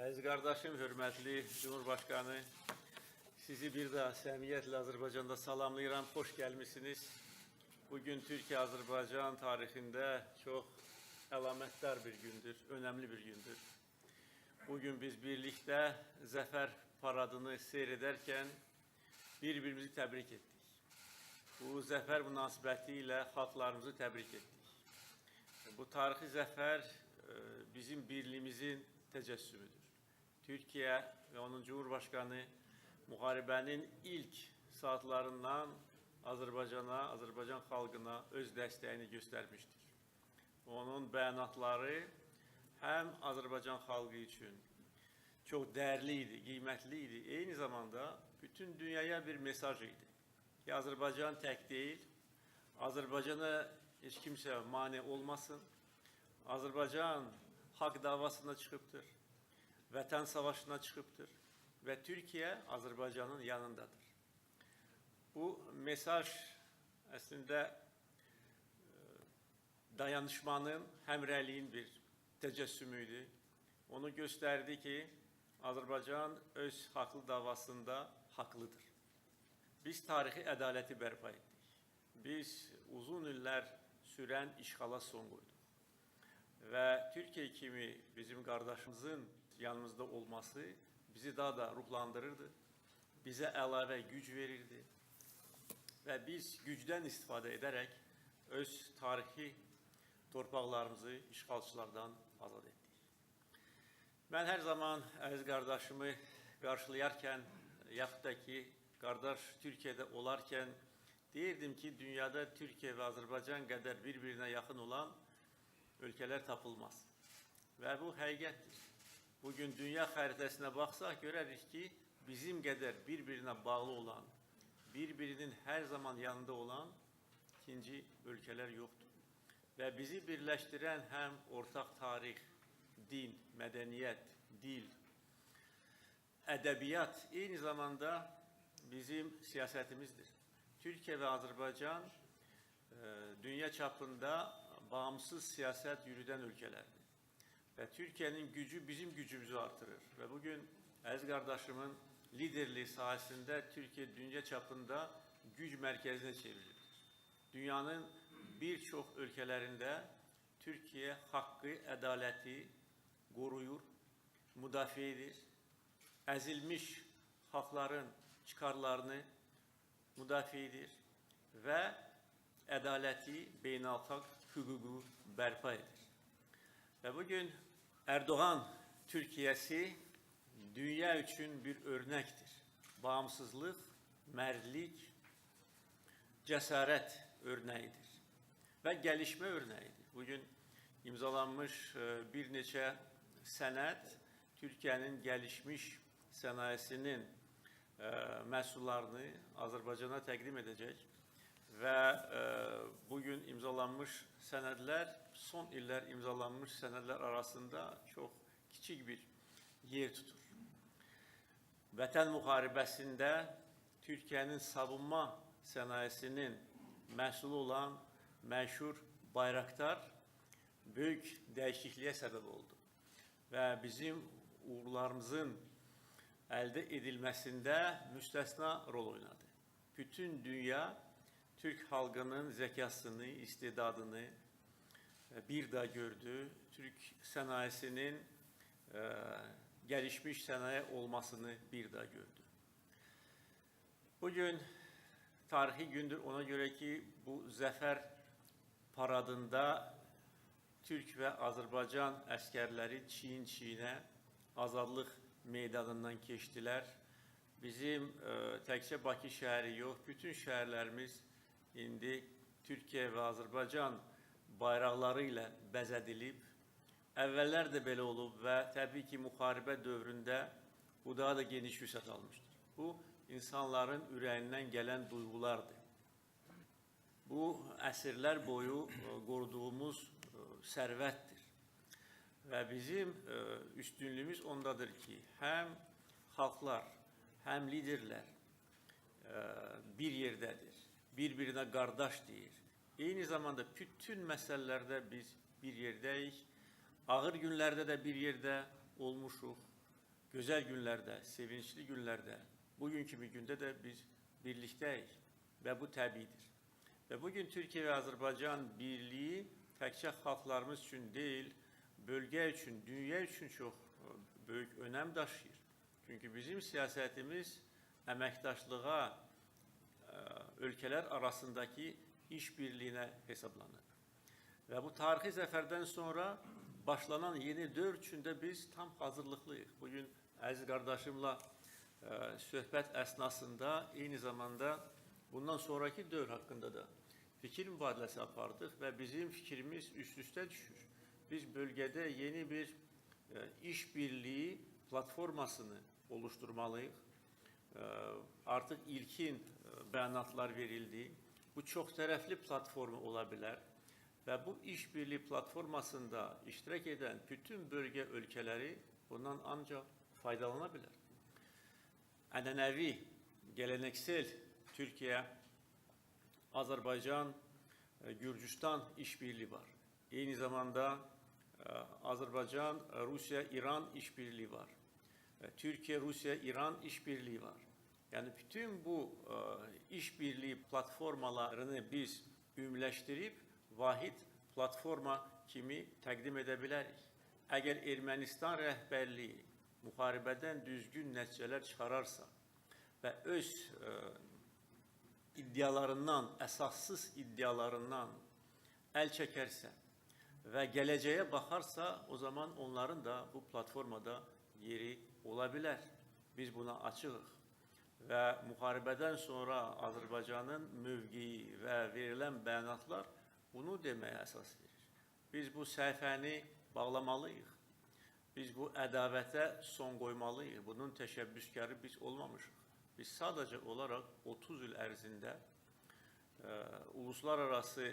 Əziz qardaşım, hörmətli Cumhurbaşkanı, sizi bir daha səmiyyətlə Azərbaycanda salamlayıram, xoş gəlmişsiniz. Bugün Türkiyə-Azərbaycan tarixində çox əlamətdar bir gündür, önəmli bir gündür. Bugün biz birlikdə zəfər paradını seyr edərkən bir-birimizi təbrik etdik. Bu zəfər münasibəti ilə xalqlarımızı təbrik etdik. Bu tarixi zəfər bizim birliyimizin təcəssümüdür. Türkiyə və onun Cumhurbaşqanı müharibənin ilk saatlarından Azərbaycana, Azərbaycan xalqına öz dəstəyini göstərmişdir. Onun bəyanatları həm Azərbaycan xalqı üçün çox dəyərli idi, qiymətli idi, eyni zamanda bütün dünyaya bir mesaj idi. Ki, Azərbaycan tək deyil, Azərbaycana heç kimsə mane olmasın, Azərbaycan haqq davasına çıxıbdır, vətən savaşına çıxıbdır və Türkiyə Azərbaycanın yanındadır. Bu mesaj əslində dayanışmanın, həmrəyliyin bir təcəssümüydü. Onu göstərdi ki, Azərbaycan öz haqlı davasında haqlıdır. Biz tarixi ədaləti bərpa etdik. Biz uzun illər sürən işğala son qoyduq. Və Türkiyə kimi bizim qardaşımızın yanımızda olması bizi daha da ruhlandırırdı, bizə əlavə güc verirdi və biz gücdən istifadə edərək öz tarixi torpaqlarımızı işğalçılardan azad etdik. Mən hər zaman əziz qardaşımı qarşılayarkən, yaxud da ki, qardaş Türkiyədə olarkən deyirdim ki, dünyada Türkiyə və Azərbaycan qədər bir-birinə yaxın olan ölkələr tapılmaz. Və bu həqiqətdir. Bugün dünya xəritəsinə baxsaq, görərik ki, bizim qədər bir-birinə bağlı olan, bir-birinin hər zaman yanında olan ikinci ölkələr yoxdur. Və bizi birləşdirən həm ortaq tarix, din, mədəniyyət, dil, ədəbiyyat, eyni zamanda bizim siyasətimizdir. Türkiyə və Azərbaycan dünya çapında bağımsız siyasət yürüdən ölkələrdir. Və Türkiyənin gücü bizim gücümüzü artırır. Və bugün əziz qardaşımın liderliyi sahəsində Türkiyə dünya çapında güc mərkəzinə çevrilir. Dünyanın bir çox ölkələrində Türkiyə haqqı, ədaləti qoruyur, müdafiə edir, əzilmiş xalqların çıxarlarını müdafiə edir və ədaləti, beynəlxalq hüququ bərpa edir. Və bugün Erdoğan Türkiyəsi dünya üçün bir örnəkdir. Bağımsızlıq, mərdlik, cəsarət örnəyidir və gəlişmə örnəyidir. Bugün imzalanmış bir neçə sənəd Türkiyənin gəlişmiş sənayesinin məhsullarını Azərbaycana təqdim edəcək və bugün imzalanmış sənədlər son illər imzalanmış sənədlər arasında çox kiçik bir yer tutur. Vətən müharibəsində Türkiyənin savunma sənayesinin məhsulu olan məşhur Bayraktar böyük dəyişikliyə səbəb oldu və bizim uğurlarımızın əldə edilməsində müstəsna rol oynadı. Bütün dünya Türk xalqının zəkasını, istedadını bir daha gördü. Türk sənayesinin gəlişmiş sənaye olmasını bir daha gördü. Bugün tarixi gündür ona göre ki bu zəfər paradında Türk və Azərbaycan əskərləri çiyin-çiyinə azadlıq meydanından keçdilər. Bizim təkcə Bakı şəhəri yox, bütün şəhərlərimiz indi Türkiyə və Azərbaycan bayraqları ilə bəzədilib. Əvvəllər də belə olub və təbii ki, müharibə dövründə bu daha da geniş vüsət almışdır. Bu, insanların ürəyindən gələn duyğulardır. Bu, əsrlər boyu qoruduğumuz sərvətdir. Və bizim üstünlüyümüz ondadır ki, həm xalqlar, həm liderlər bir yerdədir, bir-birinə qardaş deyir. Eyni zamanda bütün məsələlərdə biz bir yerdəyik, ağır günlərdə də bir yerdə olmuşuq gözəl günlərdə, sevinçli günlərdə, bugün kimi gündə də biz birlikdəyik və bu təbiidir. Və bugün Türkiyə və Azərbaycan birliyi təkcə xalqlarımız üçün deyil, bölgə üçün, dünya üçün çox böyük önəm daşıyır. Çünki bizim siyasətimiz əməkdaşlığa, ölkələr arasındakı işbirliyinə hesablanır. Və bu tarixi zəfərdən sonra başlanan yeni dövr üçün də biz tam hazırlıqlıyıq. Bugün əziz qardaşımla söhbət əsnasında eyni zamanda bundan sonraki dövr haqqında da fikir mübadiləsi apardıq və bizim fikrimiz üst-üstə düşür. Biz bölgədə yeni bir işbirliyi platformasını oluşturmalıyıq. Artıq ilkin bəyanatlar verildi. Bu çox tərəfli platforma ola bilər və bu işbirliyi platformasında iştirak edən bütün bölgə ölkələri bundan ancaq faydalana bilər. Ənənəvi, gələneksel Türkiyə, Azərbaycan, Gürcüstan işbirliği var. Eyni zamanda Azərbaycan, Rusiya, İran işbirliği var. Türkiye, Rusya, İran işbirliği var. Yani bütün bu işbirliği platformalarını biz ümumiləşdirib vahid platforma kimi təqdim edə bilərik. Əgər Ermənistan rəhbərliyi müharibədən düzgün nəticələr çıxararsa və öz iddialarından, əsassız iddialarından əl çəkərsə və gələcəyə baxarsa, o zaman onların da bu platformada yeri ola bilər. Biz buna açığıq və müharibədən sonra Azərbaycanın mövqeyi və verilən bəyanatlar bunu deməyə əsas verir. Biz bu səhifəni bağlamalıyıq. Biz bu ədavətə son qoymalıyıq. Bunun təşəbbüskarı biz olmamışıq. Biz sadəcə olaraq 30 il ərzində uluslararası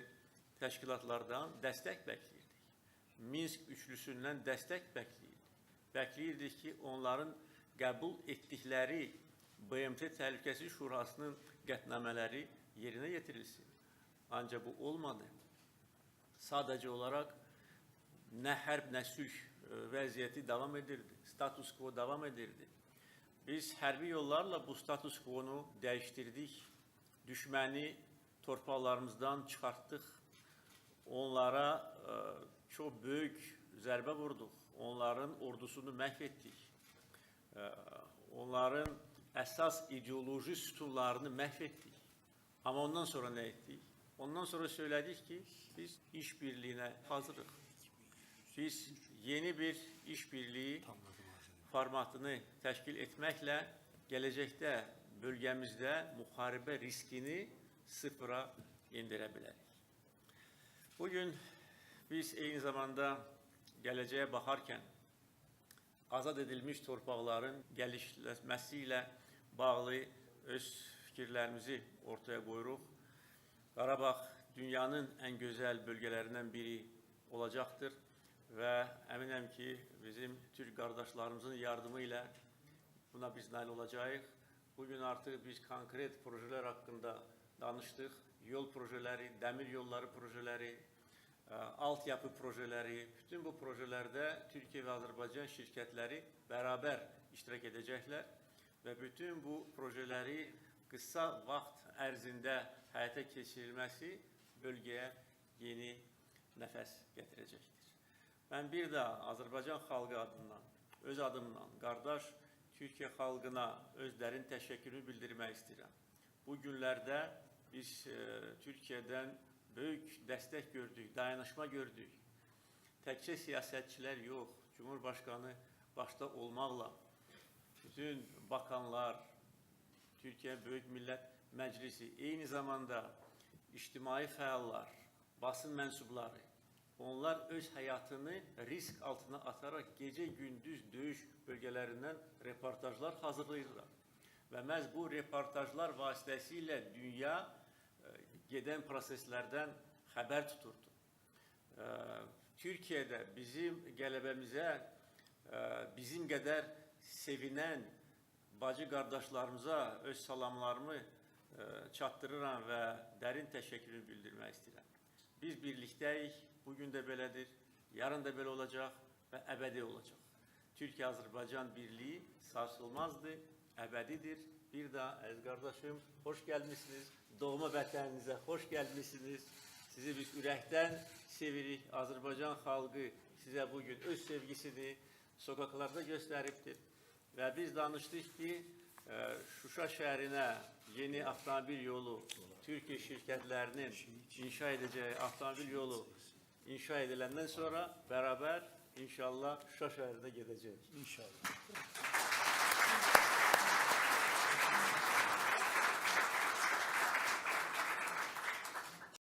təşkilatlardan dəstək bəkləyirdik. Minsk üçlüsündən dəstək bəkləyirdik. Bəkləyirdik ki, onların qəbul etdikləri BMT Təhlükəsizlik Şurasının qətnamələri yerinə yetirilsin. Ancaq bu olmadı. Sadəcə olaraq nə hərb, nə sülh vəziyyəti davam edirdi. Status quo davam edirdi. Biz hərbi yollarla bu status quo-nu dəyişdirdik. Düşməni torpaqlarımızdan çıxartdıq. Onlara çox böyük zərbə vurduq. Onların ordusunu məhv etdik. Onların əsas ideoloji sütunlarını məhv etdik. Amma ondan sonra nə etdik? Ondan sonra söylədik ki, biz işbirliyinə hazırıq. Biz yeni bir işbirliyi formatını təşkil etməklə gələcəkdə bölgəmizdə müharibə riskini sıfıra indirə bilərik. Bugün biz eyni zamanda gələcəyə baxarkən azad edilmiş torpaqların gəlişməsi ilə bağlı öz fikirlərimizi ortaya qoyuruq. Qarabağ dünyanın ən gözəl bölgələrindən biri olacaqdır və əminəm ki, bizim Türk qardaşlarımızın yardımı ilə buna biz nail olacağıq. Bugün artıq biz konkret projelər haqqında danışdıq. Yol projeləri, dəmir yolları projeləri, altyapı projeləri, bütün bu projelərdə Türkiyə və Azərbaycan şirkətləri bərabər iştirak edəcəklər və bütün bu projeləri qısa vaxt ərzində həyata keçirilməsi bölgəyə yeni nəfəs gətirəcəkdir. Mən bir də Azərbaycan xalqı adından, öz adımdan, qardaş Türkiyə xalqına öz dərin təşəkkürü bildirmək istəyirəm. Bu günlərdə biz Türkiyədən böyük dəstək gördük, dayanışma gördük. Təkcə siyasətçilər yox, Cumhurbaşqanı başda olmaqla bütün bakanlar, Türkiyə Böyük Millət Məclisi, eyni zamanda ictimai fəallar, basın mənsubları, onlar öz həyatını risk altına ataraq gecə-gündüz döyüş bölgələrindən reportajlar hazırlayırlar. Və məhz bu reportajlar vasitəsilə dünya gedən proseslərdən xəbər tuturdu. Türkiyədə bizim qələbəmizə bizim qədər sevinən bacı qardaşlarımıza öz salamlarımı çatdırıram və dərin təşəkkürü bildirmək istəyirəm. Biz birlikdəyik, bugün də belədir, yarın da belə olacaq və əbədi olacaq. Türkiye-Azerbaycan birliği sarsılmazdı, ebedidir. Bir daha Aziz kardeşim, hoş gelmişsiniz. Doğma vətəninizə hoş gelmişsiniz. Sizi biz ürəkdən sevirik. Azərbaycan xalqı size bugün öz sevgisini sokaklarda gösteriptir. Ve biz danıştık ki Şuşa şəhərinə yeni avtomobil yolu, Türkiye şirketlerinin inşa edeceği avtomobil yolu inşa edilenden sonra beraber inşallah Şuşa şəhərində gedəcəyik. İnşallah.